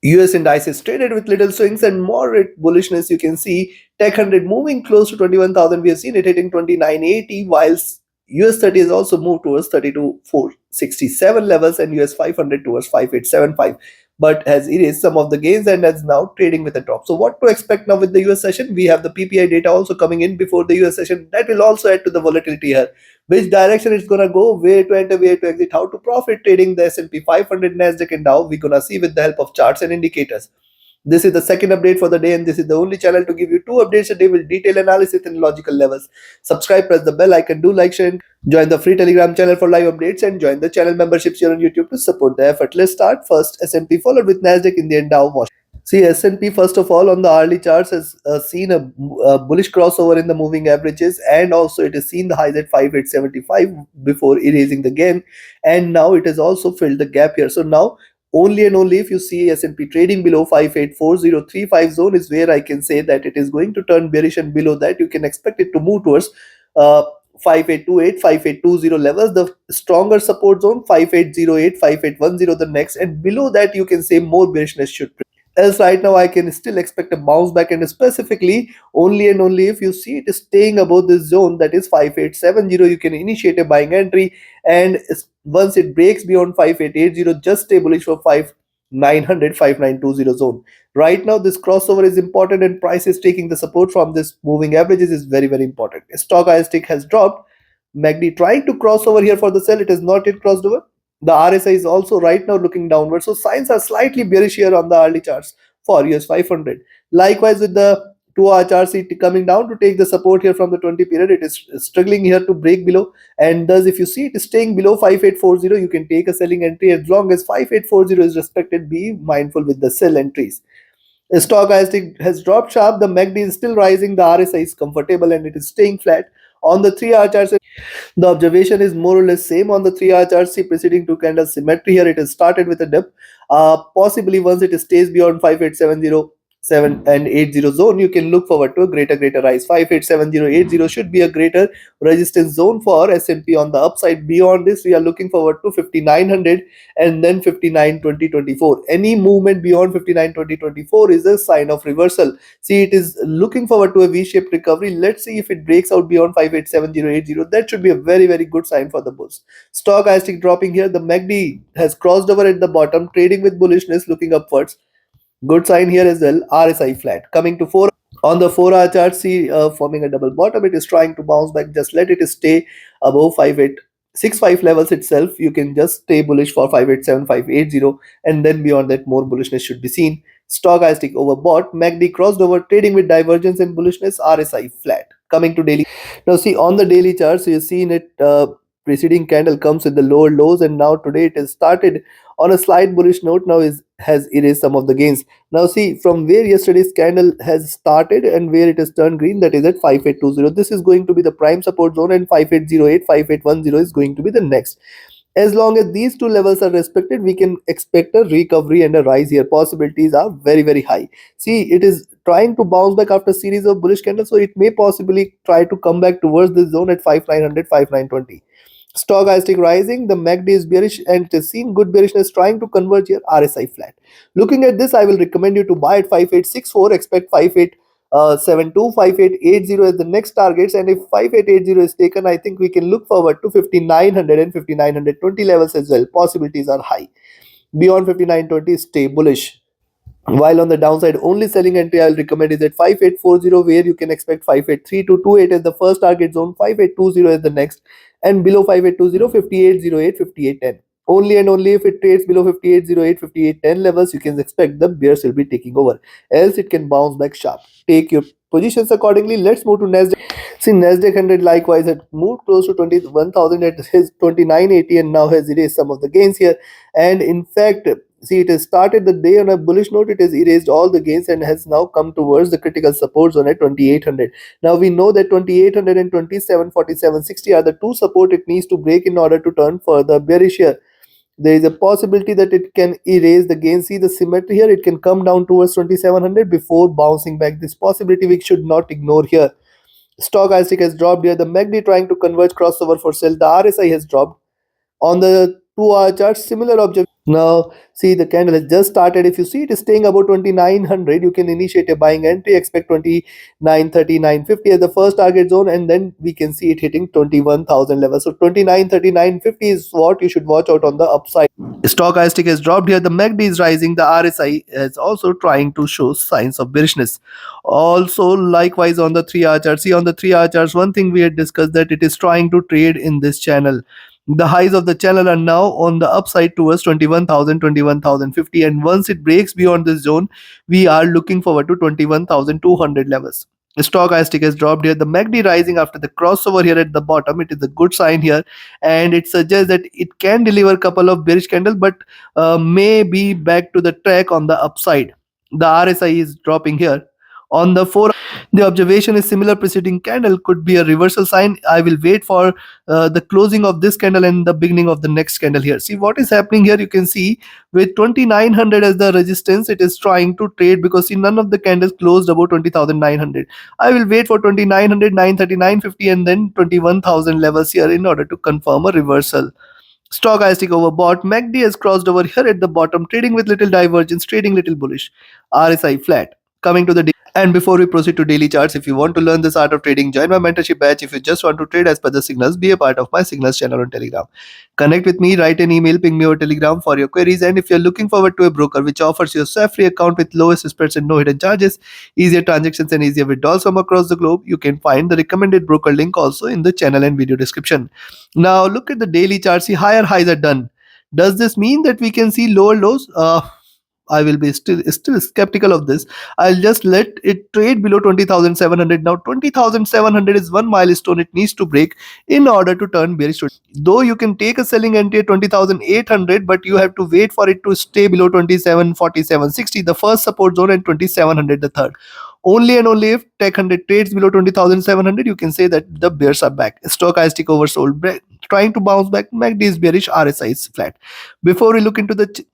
US indices traded with little swings and moderate bullishness. You can see Tech 100 moving close to 21,000. We have seen it hitting 2980, whilst US 30 has also moved towards 32,467 levels and US 500 towards 5875. But has erased some of the gains and is now trading with a drop. So, what to expect now with the US session? We have the PPI data also coming in before the US session. That will also add to the volatility here. Which direction it's gonna go, where to enter, where to exit, how to profit trading the S&P 500, Nasdaq, and Dow. We're gonna see with the help of charts and indicators. This is the second update for the day, and this is the only channel to give you two updates a day with detailed analysis and logical levels. Subscribe, press the bell icon, do like, share, and join the free Telegram channel for live updates, and join the channel memberships here on YouTube to support the effort. Let's start first S&P followed with Nasdaq, India, and Dow. See, S&P first of all on the hourly charts has seen a bullish crossover in the moving averages, and also it has seen the highs at 5875 before erasing the gain, and now it has also filled the gap here. So now only and only if you see S&P trading below 584035 zone is where I can say that it is going to turn bearish, and below that you can expect it to move towards 5828 5820 levels. The stronger support zone 5808 5810 the next, and below that you can say more bearishness should. Else right now I can still expect a bounce back, and specifically only and only if you see it is staying above this zone, that is 5870, you can initiate a buying entry, and once it breaks beyond 5880 just stay bullish for 5900 5920 zone. Right now this crossover is important, and price is taking the support from this moving averages is very important. Stochastic has dropped. MACD trying to cross over here for the sell, it has not yet crossed over. The RSI is also right now looking downward, so signs are slightly bearish here on the early charts for US 500. Likewise with the 2-hour chart, coming down to take the support here from the 20 period, it is struggling here to break below, and thus if you see it is staying below 5840, you can take a selling entry. As long as 5840 is respected, be mindful with the sell entries. Stochastic has dropped sharp. The MACD is still rising. The RSI is comfortable and it is staying flat. On the 3-hour chart, the observation is more or less same on the 3-hour chart. See, preceding two candle symmetry here. It has started with a dip. Possibly once it stays beyond 58707 and 80 zone, you can look forward to a greater rise. 587080 should be a greater resistance zone for S&P on the upside. Beyond this, we are looking forward to 5900 and then 592024. Any movement beyond 592024 is a sign of reversal. See, it is looking forward to a V-shaped recovery. Let's see if it breaks out beyond 587080. That should be a very good sign for the bulls. Stochastic dropping here. The MACD has crossed over at the bottom, trading with bullishness, looking upwards. Good sign here as well. RSI flat. Coming to 4 on the 4-hour chart, see forming a double bottom. It is trying to bounce back. Just let it stay above 5865 levels itself. You can just stay bullish for 587580, and then beyond that more bullishness should be seen. Stochastic overbought. MACD crossed over, trading with divergence and bullishness. RSI flat. Coming to daily. Now see on the daily chart, so you've seen it preceding candle comes with the lower lows, and now today it has started on a slight bullish note. Now has erased some of the gains. Now see from where yesterday's candle has started and where it has turned green, that is at 5820. This is going to be the prime support zone, and 5808 5810 is going to be the next. As long as these two levels are respected, we can expect a recovery and a rise here. Possibilities are very high. See, it is trying to bounce back after a series of bullish candles, so it may possibly try to come back towards this zone at 5900 5920. Stochastic rising. The MACD is bearish and it is seen good bearishness trying to converge here. RSI flat. Looking at this, I will recommend you to buy at 5864. Expect 5872 5880 as the next targets, and if 5880 is taken, I think we can look forward to 5900 and 5920 levels as well. Possibilities are high. Beyond 5920, stay bullish. While on the downside, only selling entry I'll recommend is at 5840, where you can expect 583 to 28 as the first target zone, 5820 as the next, and below 5820, 5808, 5810. Only and only if it trades below 5808, 5810 levels, you can expect the bears will be taking over. Else it can bounce back sharp. Take your positions accordingly. Let's move to Nasdaq. See, Nasdaq 100 likewise had moved close to 21,000 at his 2980, and now has erased some of the gains here. And in fact, see, it has started the day on a bullish note. It has erased all the gains and has now come towards the critical support zone at 2800. Now we know that 2800 and 2747.60 are the two support it needs to break in order to turn further bearish here. There is a possibility that it can erase the gain. See the symmetry here, it can come down towards 2700 before bouncing back. This possibility we should not ignore here. Stochastic has dropped here. The MACD trying to converge crossover for sell. The RSI has dropped. On the 2-hour chart, similar object. Now, see the candle has just started. If you see it is staying above 2900, you can initiate a buying entry, expect 2939.50 as the first target zone, and then we can see it hitting 21,000 level. So 2939.50 is what you should watch out on the upside. Stochastic has dropped here. The MACD is rising. The RSI is also trying to show signs of bearishness. Also, likewise on the 3-hour chart. See, on the 3-hour charts, one thing we had discussed that it is trying to trade in this channel. The highs of the channel are now on the upside towards 21,000, 21,050, and once it breaks beyond this zone, we are looking forward to 21,200 levels. The stochastic has dropped here. The MACD rising after the crossover here at the bottom. It is a good sign here, and it suggests that it can deliver a couple of bearish candles, but may be back to the track on the upside. The RSI is dropping here. On the 4, the observation is similar preceding candle could be a reversal sign. I will wait for the closing of this candle and the beginning of the next candle here. See what is happening here. You can see with 2900 as the resistance, it is trying to trade because see none of the candles closed above 20,900. I will wait for 2900, 939.50 and then 21,000 levels here in order to confirm a reversal. Stochastic overbought. MACD has crossed over here at the bottom, trading with little divergence, trading little bullish. RSI flat. Coming to the and before we proceed to daily charts, if you want to learn this art of trading, join my mentorship batch. If you just want to trade as per the signals, be a part of my signals channel on Telegram. Connect with me, write an email, ping me over Telegram for your queries. And if you're looking forward to a broker which offers you a SAF-free account with lowest spreads and no hidden charges, easier transactions and easier withdrawals from across the globe, you can find the recommended broker link also in the channel and video description. Now look at the daily chart. See higher highs are done. Does this mean that we can see lower lows? I will be still skeptical of this. I'll just let it trade below 20,700. Now 20,700 is one milestone it needs to break in order to turn bearish. Though you can take a selling entry at 20,800, but you have to wait for it to stay below 2747.60, the first support zone, and 2,700, the third. Only and only if Tech 100 trades below 20,700, you can say that the bears are back. Stochastic oversold, trying to bounce back. MACD is bearish, RSI is flat. Before we look into the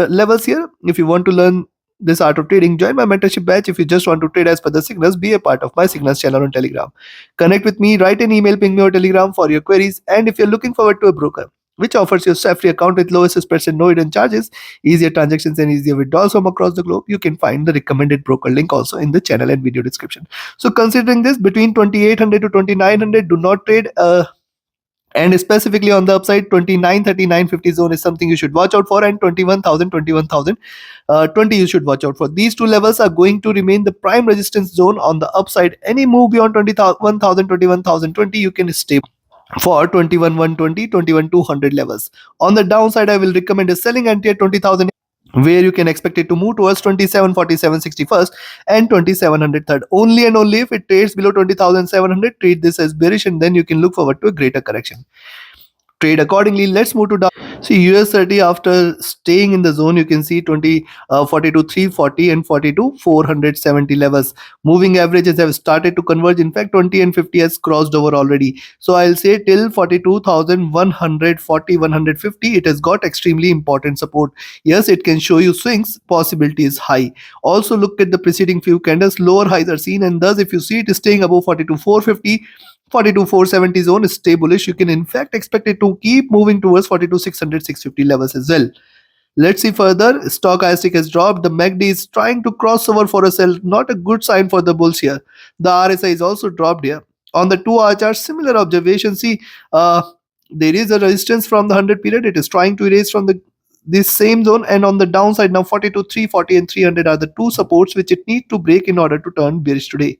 levels here, if you want to learn this art of trading, join my mentorship batch. If you just want to trade as per the signals, be a part of my signals channel on Telegram. Connect with me, write an email, ping me on Telegram for your queries. And if you're looking forward to a broker which offers you a SAF-free account with lowest spreads and no hidden charges, easier transactions and easier withdrawals from across the globe, you can find the recommended broker link also in the channel and video description. So considering this, between 2,800 to 2,900, do not trade. And specifically on the upside, 2939.50 zone is something you should watch out for, and 21,000, 21,020 you should watch out for. These two levels are going to remain the prime resistance zone on the upside. Any move beyond 21,000, 21,020, you can stay for 21,120, 21,200 levels. On the downside, I will recommend a selling entry at 20,000, where you can expect it to move towards 2747.60 first and 2,700 third. Only and only if it trades below 20,700, treat this as bearish, and then you can look forward to a greater correction. Trade accordingly. Let's move to down. See US30 after staying in the zone, you can see 42 340 and 42 470 levels. Moving averages have started to converge. In fact, 20 and 50 has crossed over already. So I'll say till 42,140 150 it has got extremely important support. Yes, it can show you swings. Possibility is high. Also look at the preceding few candles. Lower highs are seen, and thus if you see it is staying above 42 450, 42 470 zone is stay bullish. You can in fact expect it to keep moving towards 42 600 650 levels as well. Let's see further. Stochastic has dropped. The MACD is trying to cross over for a sell. Not a good sign for the bulls here. The RSI is also dropped here. On the 2-hour chart, similar observation. See, there is a resistance from the 100 period. It is trying to erase from the this same zone, and on the downside now 42 340 and 300 are the two supports which it needs to break in order to turn bearish today.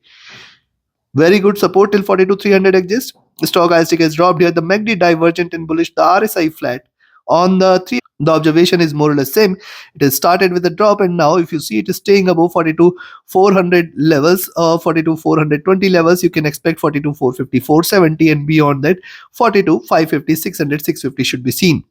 Very good support till 42 300 exists. The stochastic has dropped here. The MACD divergent and bullish. The RSI flat. On the 3, the observation is more or less same. It has started with a drop, and now if you see it is staying above 42 400 levels, 42 420 levels, you can expect 42 450 470, and beyond that 42 550 600 650 should be seen.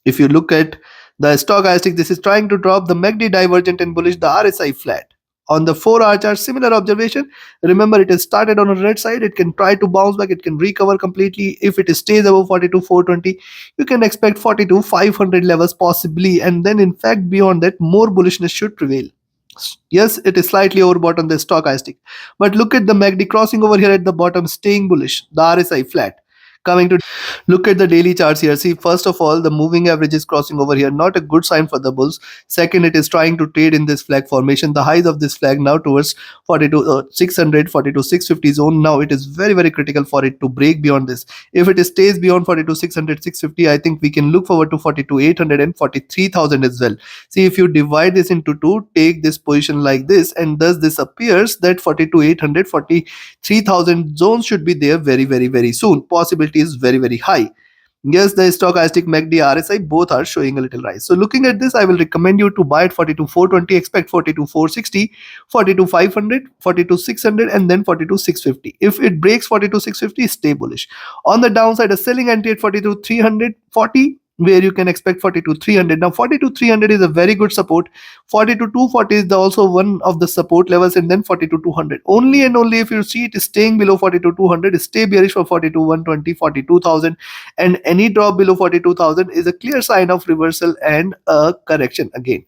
If you look at the stochastic, this is trying to drop. The MACD divergent and bullish. The RSI flat. On the 4-hour chart, similar observation. Remember, it has started on a red side. It can try to bounce back. It can recover completely. If it stays above 42 420, you can expect 42 500 levels possibly. And then, in fact, beyond that, more bullishness should prevail. Yes, it is slightly overbought on the stochastic. But look at the MACD crossing over here at the bottom, staying bullish. The RSI flat. Coming to look at the daily charts here. See, first of all, the moving average is crossing over here. Not a good sign for the bulls. Second, it is trying to trade in this flag formation. The highs of this flag now towards 42,600, 42,650 zone. Now it is very, very critical for it to break beyond this. If it stays beyond 42,600, 650, I think we can look forward to 42,800 and 43,000 as well. See, if you divide this into two, take this position like this, and thus this appears that 42,800, 43,000 zones should be there very, very, very soon. Possibility is very, very high. Yes, the stochastic MACD RSI both are showing a little rise. So looking at this, I will recommend you to buy at 42,420, expect 42,460, 42,500, 42,600, and then 42,650. If it breaks 42,650, stay bullish. On the downside, a selling entry at 42,340, where you can expect 42,300. Now 42,300 is a very good support. 42,240 is also one of the support levels, and then 42,200. Only and only if you see it is staying below 42,200, stay bearish for 42,120, 42,000, and any drop below 42,000 is a clear sign of reversal and a correction again.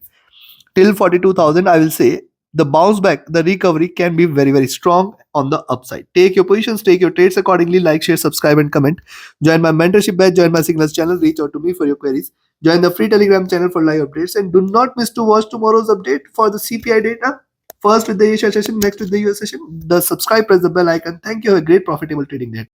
Till 42,000, I will say the bounce back, the recovery can be very, very strong on the upside. Take your positions, take your trades accordingly. Like, share, subscribe, and comment. Join my mentorship batch, join my signals channel, reach out to me for your queries. Join the free Telegram channel for live updates, and do not miss to watch tomorrow's update for the CPI data. First with the Asia session, next with the US session. The subscribe, press the bell icon. Thank you. Have a great profitable trading day.